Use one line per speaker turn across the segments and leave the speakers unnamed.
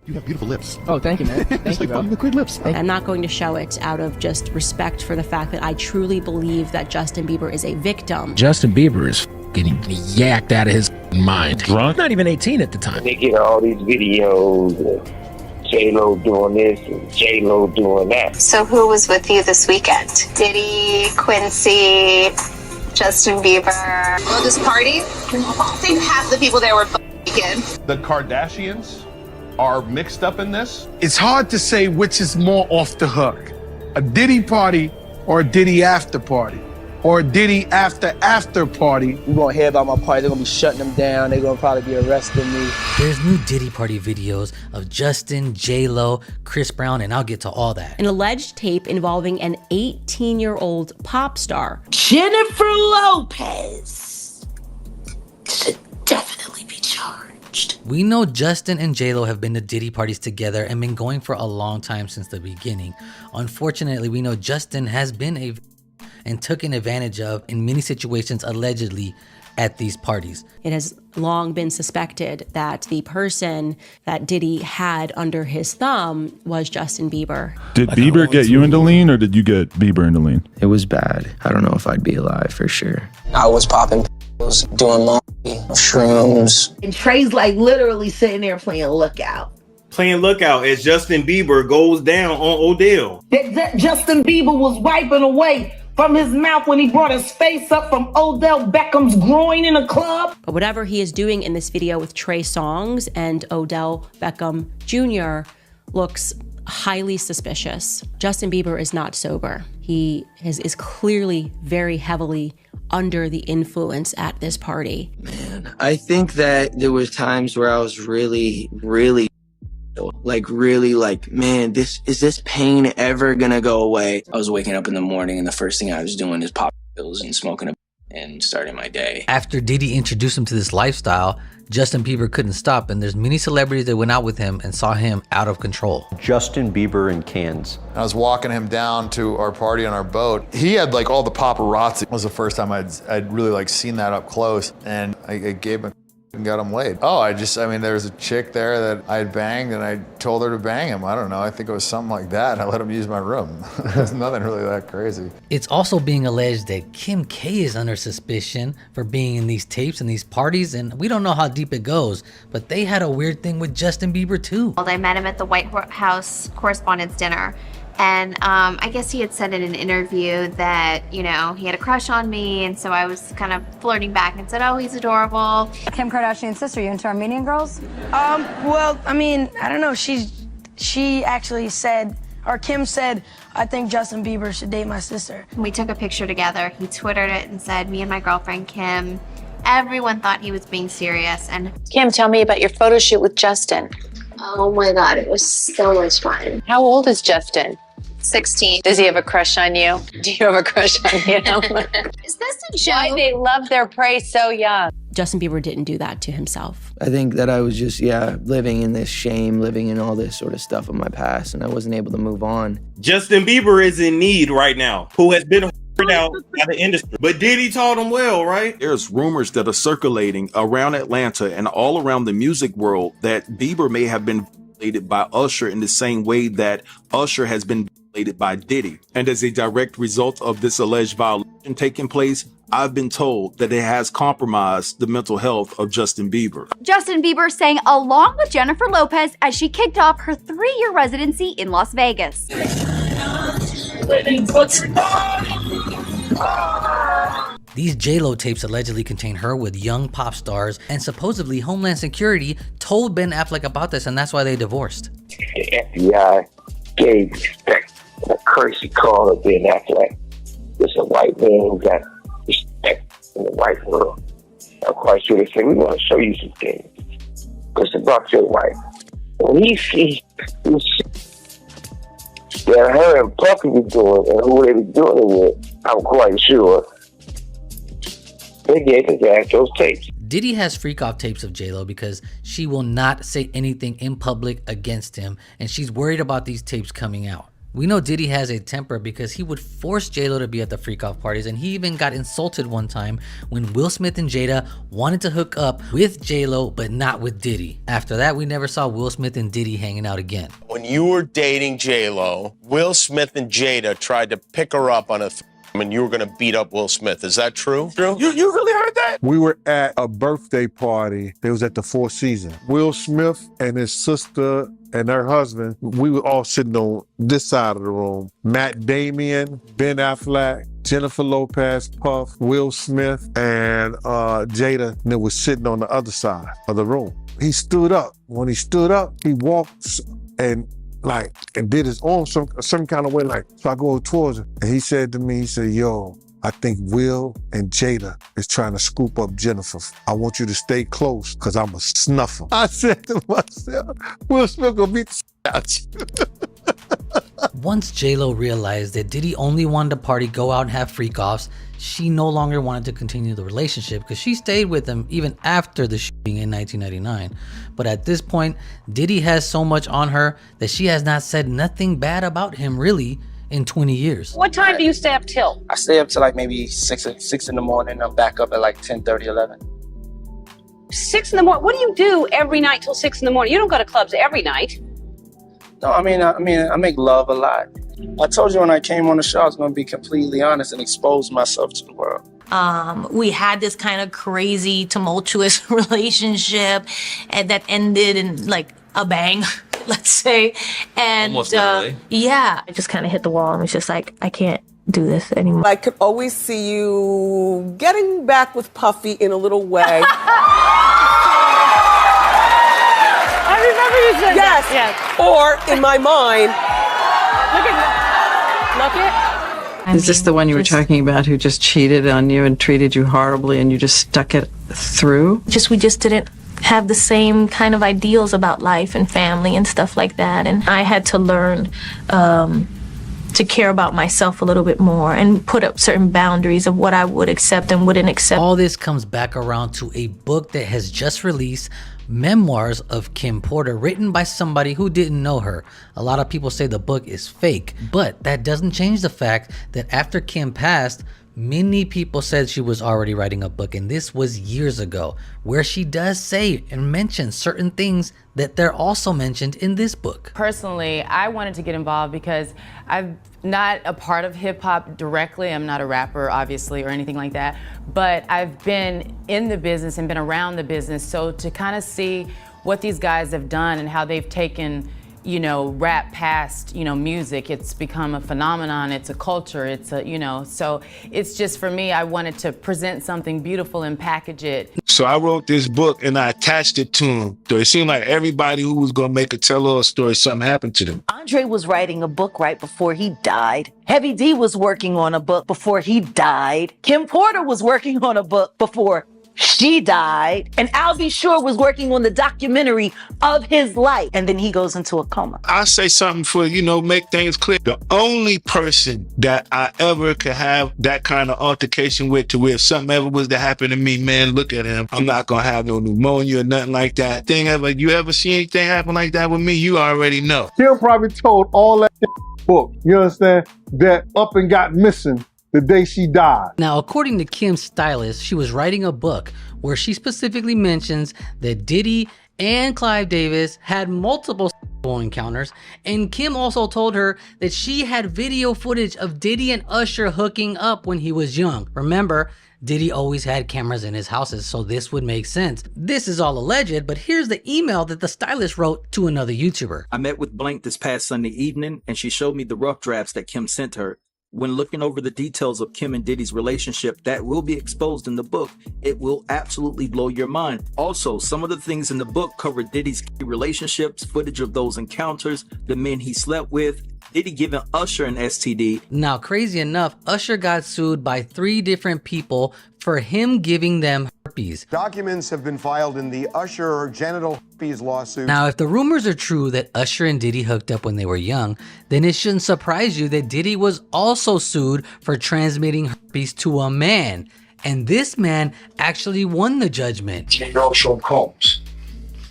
You have beautiful lips.
Oh, thank you, man. Thank you, bro.
You have great lips.
I'm not going to show it out of just respect for the fact that I truly believe that Justin Bieber is a victim.
Justin Bieber is getting yacked out of his mind.
Drunk?
Not even 18 at the time.
They get all these videos of J-Lo doing this and J-Lo doing that.
So who was with you this weekend? Diddy, Quincy, Justin Bieber.
Well, this party, I think half the people there were weekend.
The Kardashians are mixed up in this?
It's hard to say which is more off the hook, a Diddy party or a Diddy after party, or a Diddy after party.
You won't hear about my party. They're gonna be shutting them down. They're gonna probably be arresting me.
There's new Diddy party videos of Justin, J-Lo, Chris Brown, and I'll get to all that.
An alleged tape involving an 18-year-old pop star.
Jennifer Lopez should definitely be charged.
We know Justin and J-Lo have been to Diddy parties together and been going for a long time since the beginning. Unfortunately, we know Justin has been and taken advantage of in many situations allegedly at these parties.
It has long been suspected that the person that Diddy had under his thumb was Justin Bieber.
Did Bieber get you into lean, or did you get Bieber into lean?
It was bad. I don't know if I'd be alive for sure.
I was popping pills, doing molly, shrooms.
And Trey's like literally sitting there playing Lookout.
Playing Lookout as Justin Bieber goes down on Odell.
That Justin Bieber was wiping away from his mouth when he brought his face up from Odell Beckham's groin in a club.
But whatever he is doing in this video with Trey Songz and Odell Beckham Jr. looks highly suspicious. Justin Bieber is not sober. He is clearly very heavily under the influence at this party.
Man, I think that there was times where I was really, man, is this pain ever gonna go away? I was waking up in the morning and the first thing I was doing is popping pills and smoking and starting my day.
After Diddy introduced him to this lifestyle, Justin Bieber couldn't stop, and there's many celebrities that went out with him and saw him out of control.
Justin Bieber in Cannes.
I was walking him down to our party on our boat. He had like all the paparazzi. It was the first time I'd really like seen that up close, and I gave him and got him laid. There was a chick there that I had banged and I told her to bang him. I don't know, I think it was something like that. I let him use my room. There's nothing really that crazy.
It's also being alleged that Kim K is under suspicion for being in these tapes and these parties, and we don't know how deep it goes, but they had a weird thing with Justin Bieber too.
I met him at the White House Correspondents' Dinner. And I guess he had said in an interview that, he had a crush on me. And so I was kind of flirting back and said, oh, he's adorable.
Kim Kardashian's sister, you into Armenian girls?
Well, I don't know. She actually said, or Kim said, I think Justin Bieber should date my sister.
We took a picture together. He Twittered it and said, me and my girlfriend, Kim. Everyone thought he was being serious. And Kim, tell me about your photo shoot with Justin. Oh my God, it was so much fun.
How old is Justin?
16.
Does he have a crush on you? Do you have a crush on him?
Is this a joke?
Why they love their prey so young?
Justin Bieber didn't do that to himself.
I think that I was just, living in this shame, living in all this sort of stuff of my past, and I wasn't able to move on.
Justin Bieber is in need right now, who has been out by the industry. But Diddy taught him well, right?
There's rumors that are circulating around Atlanta and all around the music world that Bieber may have been violated by Usher in the same way that Usher has been violated by Diddy. And as a direct result of this alleged violation taking place, I've been told that it has compromised the mental health of Justin Bieber.
Justin Bieber sang along with Jennifer Lopez as she kicked off her 3-year residency in Las Vegas.
These J-Lo tapes allegedly contain her with young pop stars, and supposedly Homeland Security told Ben Affleck about this, and that's why they divorced.
The FBI gave a courtesy call to Ben Affleck. It's a white man who got respect in the white world. I'm quite sure they said, we want to show you some things. Because about your wife. When he sees that her and Puffy be doing and who they be doing it with, I'm quite sure they gave his ass those tapes.
Diddy has freak off tapes of J-Lo because she will not say anything in public against him, and she's worried about these tapes coming out. We know Diddy has a temper because he would force J-Lo to be at the freak-off parties, and he even got insulted one time when Will Smith and Jada wanted to hook up with J-Lo but not with Diddy. After that, we never saw Will Smith and Diddy hanging out again.
When you were dating J-Lo, Will Smith and Jada tried to pick her up on a and you were gonna beat up Will Smith. Is that true? You really heard that?
We were at a birthday party. It was at the Four Seasons. Will Smith and his sister and her husband, we were all sitting on this side of the room. Matt Damon, Ben Affleck, Jennifer Lopez, Puff, Will Smith, and Jada, and it was sitting on the other side of the room. He stood up. When he stood up, he walked and did his arm some kind of way, so I go towards him. And he said to me, he said, yo, I think Will and Jada is trying to scoop up Jennifer. I want you to stay close, because I'm a snuffer. I said to myself, Will Smith gonna beat the shit out you.
Once J-Lo realized that Diddy only wanted to party, go out and have freak-offs, she no longer wanted to continue the relationship because she stayed with him even after the shooting in 1999. But at this point, Diddy has so much on her that she has not said nothing bad about him really in 20 years.
What time do you stay up till?
I stay up till like maybe 6 in the morning. I'm back up at like 10:30, 11.
6 in the morning? What do you do every night till 6 in the morning? You don't go to clubs every night.
No, I mean, I make love a lot. I told you when I came on the show, I was going to be completely honest and expose myself to the world.
We had this kind of crazy, tumultuous relationship and that ended in like a bang, let's say. And
almost literally.
Yeah, I just kind of hit the wall and was just like, I can't do this anymore.
I could always see you getting back with Puffy in a little way.
I remember you said
yes.
that.
Or in my mind.
Look at
Is this the one you were talking about who just cheated on you and treated you horribly and you just stuck it through?
We just didn't have the same kind of ideals about life and family and stuff like that. And I had to learn to care about myself a little bit more and put up certain boundaries of what I would accept and wouldn't accept.
All this comes back around to a book that has just released, Memoirs of Kim Porter, written by somebody who didn't know her. A lot of people say the book is fake, but that doesn't change the fact that after Kim passed, many people said she was already writing a book, and this was years ago, where she does say and mention certain things that they're also mentioned in this book.
Personally, I wanted to get involved because I'm not a part of hip hop directly. I'm not a rapper, obviously, or anything like that, but I've been in the business and been around the business, so to kind of see what these guys have done and how they've taken, you know, rap past, you know, music. It's become a phenomenon, it's a culture, it's a, you know, so it's just, for me, I wanted to present something beautiful and package it.
So I wrote this book and I attached it to him. So it seemed like everybody who was gonna make a tell-all story, something happened to them.
Andre was writing a book right before he died. Heavy D was working on a book before he died. Kim Porter was working on a book before she died, and Al B. Sure was working on the documentary of his life, and then he goes into a coma.
I'll say something for, you know, make things clear. The only person that I ever could have that kind of altercation with, to where if something ever was to happen to me, man, look at him. I'm not gonna have no pneumonia or nothing like that. You ever see anything happen like that with me? You already know. Kim probably told all that book, you understand, that up and got missing the day she died.
Now, according to Kim's stylist, she was writing a book where she specifically mentions that Diddy and Clive Davis had multiple sexual encounters, and Kim also told her that she had video footage of Diddy and Usher hooking up when he was young. Remember, Diddy always had cameras in his houses, so this would make sense. This is all alleged, but here's the email that the stylist wrote to another YouTuber.
I met with Blank this past Sunday evening, and she showed me the rough drafts that Kim sent her. When looking over the details of Kim and Diddy's relationship that will be exposed in the book, it will absolutely blow your mind. Also, some of the things in the book cover Diddy's key relationships, footage of those encounters, the men he slept with, Diddy giving Usher an STD.
Now, crazy enough, Usher got sued by 3 different people for him giving them herpes.
Documents have been filed in the Usher genital herpes lawsuit.
Now, if the rumors are true that Usher and Diddy hooked up when they were young, then it shouldn't surprise you that Diddy was also sued for transmitting herpes to a man. And this man actually won the judgment.
You know Sean Combs?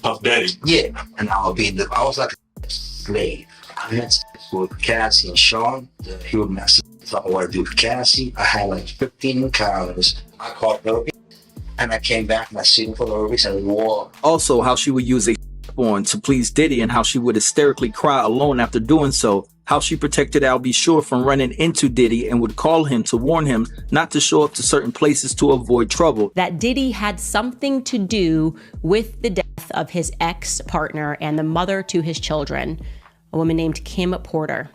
Puff Daddy.
Yeah, and I was like a slave.
I had sex with Cassie and Sean. He would mess up what I do with Cassie. I had like 15 encounters. I called her and I came back and I seen him for no reason and war.
Also, how she would use a on to please Diddy and how she would hysterically cry alone after doing so. How she protected Al B. Sure from running into Diddy and would call him to warn him not to show up to certain places to avoid trouble.
That Diddy had something to do with the death of his ex-partner and the mother to his children, a woman named Kim Porter.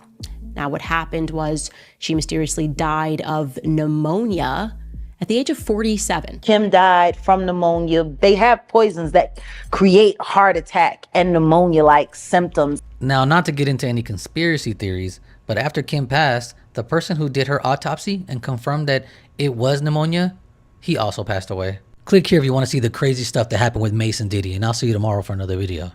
Now, what happened was she mysteriously died of pneumonia at the age of 47.
Kim died from pneumonia. They have poisons that create heart attack and pneumonia-like symptoms.
Now, not to get into any conspiracy theories, but after Kim passed, the person who did her autopsy and confirmed that it was pneumonia, he also passed away. Click here if you want to see the crazy stuff that happened with Mace and Diddy, and I'll see you tomorrow for another video.